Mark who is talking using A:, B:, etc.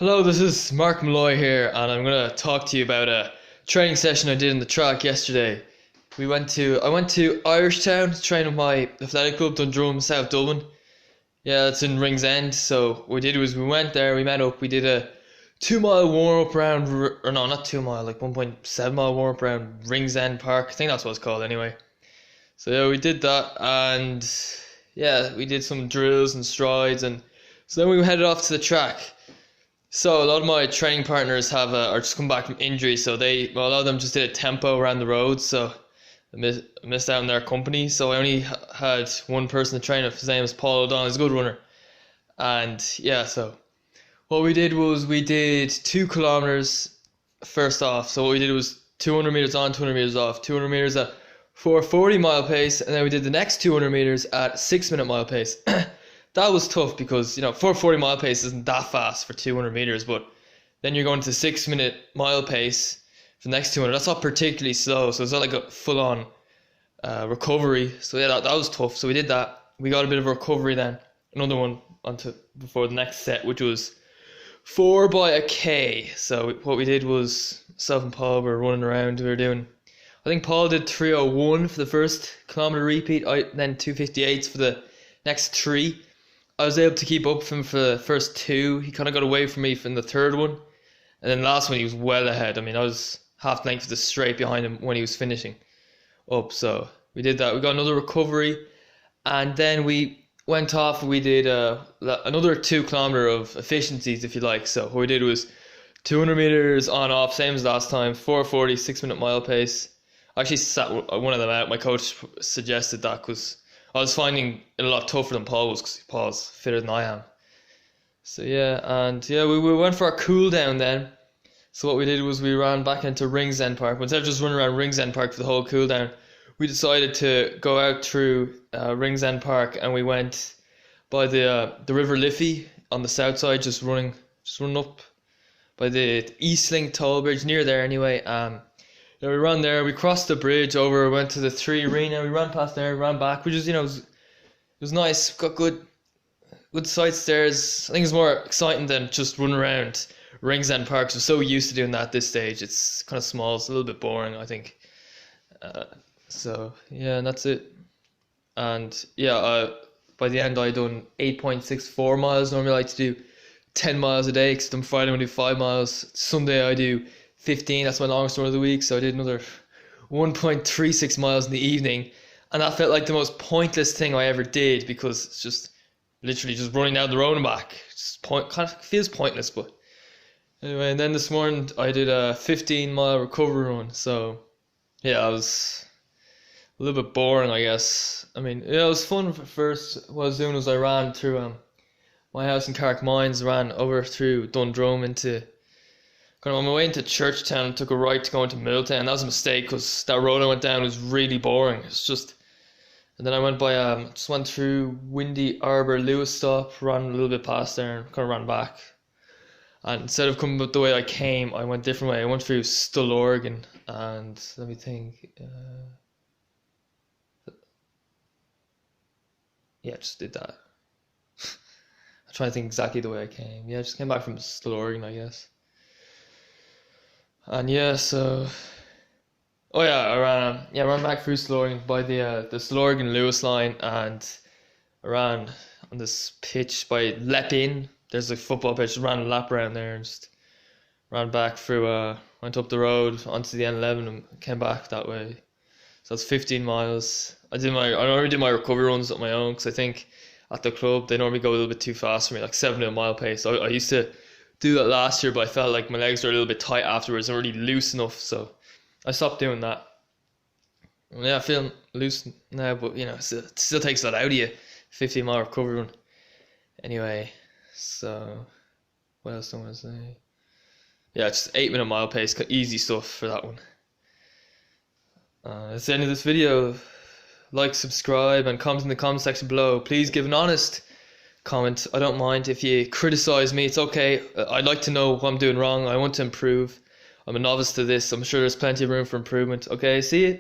A: Hello, this is Mark Malloy here, and I'm gonna talk to you about a training session I did in the track yesterday. I went to Irishtown to train with my athletic club, Dundrum, South Dublin. Yeah, it's in Ringsend. So what we did was we went there, we met up, we did a 2 mile warm up round, or no, not 2 mile, like 1.7 mile warm up round Ringsend Park. I think that's what it's called anyway. So yeah, we did that, and yeah, we did some drills and strides, and so then we headed off to the track. So a lot of my training partners are just come back from injury, so a lot of them just did a tempo around the road, so I missed out on their company. So I only had one person to train with. His name is Paul O'Donnell. He's a good runner, and yeah. So what we did was we did 2 kilometers first off. So what we did was 200 meters on, 200 meters off, 200 meters at 4:40 mile pace, and then we did the next 200 meters at 6 minute mile pace. That was tough because 4:40 mile pace isn't that fast for 200 meters, but then you're going to 6 minute mile pace for the next 200. That's not particularly slow, so it's not like a full on recovery. So yeah, that was tough. So we did that. We got a bit of a recovery then. Another one onto before the next set, which was 4 by a K. So what we did was myself and Paul were running around. We were doing, I think Paul did 3:01 for the first kilometer repeat. I then 2:58 for the next three. I was able to keep up with him for the first two. He kind of got away from me from the third one. And then the last one, he was well ahead. I mean, I was half length of the straight behind him when he was finishing up. So we did that. We got another recovery. And then we went off and we did another 2 kilometer of efficiencies, if you like. So what we did was 200 meters on off, same as last time, 4:40, 6 minute mile pace. I actually sat one of them out. My coach suggested that because I was finding it a lot tougher than Paul was, because Paul's fitter than I am. So yeah, and yeah, we went for our cool down then. So what we did was we ran back into Ringsend Park. Instead of just running around Ringsend Park for the whole cool down, we decided to go out through Ringsend Park, and we went by the River Liffey on the south side, just running up by the Eastlink toll bridge near there anyway. Yeah, we ran there, we crossed the bridge over, went to the 3 Arena, we ran past there, ran back, which is, it was nice, got good sights there. I think it's more exciting than just running around Ringsend Park. We're so used to doing that at this stage. It's kind of small, it's a little bit boring, I think. So, yeah, and that's it. And, yeah, by the end I done 8.64 miles. Normally I like to do 10 miles a day, because on Friday I do 5 miles. Sunday I do 15, that's my longest run of the week. So I did another 1.36 miles in the evening, and that felt like the most pointless thing I ever did, because it's just literally just running down the road and back. Kind of feels pointless, but anyway. And then this morning I did a 15-mile recovery run. So yeah, it was a little bit boring, I guess. I mean, yeah, it was fun at first. What I was doing was I ran through my house in Carrickmines, ran over through Dundrum into, kind of on my way into Churchtown, took a right to go into Milltown. That was a mistake, because that road I went down was really boring. It's just, and then I went by, just went through Windy Arbor, Lewis stop, ran a little bit past there, and kind of ran back. And instead of coming up the way I came, I went a different way. I went through Stillorgan, and let me think. Yeah, just did that. I'm trying to think exactly the way I came. Yeah, I just came back from Stillorgan, I guess. And yeah, so oh yeah, I ran back through Stillorgan by the Stillorgan Lewis line, and I ran on this pitch by Leppin. There's a football pitch. Just ran a lap around there and just ran back through. Went up the road onto the N11 and came back that way. So that's 15 miles. I already did my recovery runs on my own, because I think at the club they normally go a little bit too fast for me, like 7 mile pace. I used to do that last year, but I felt like my legs were a little bit tight afterwards, not really loose enough, so I stopped doing that. Yeah, I feel loose now, but it still takes that out of you. 15 mile recovery run. Anyway, so what else do I want to say? Yeah, it's 8 minute mile pace, easy stuff for that one. That's the end of this video. Like, subscribe, and comment in the comment section below. Please give an honest comment. I don't mind if you criticize me, it's okay. I'd like to know what I'm doing wrong. I want to improve. I'm a novice to this. I'm sure there's plenty of room for improvement. Okay, see you.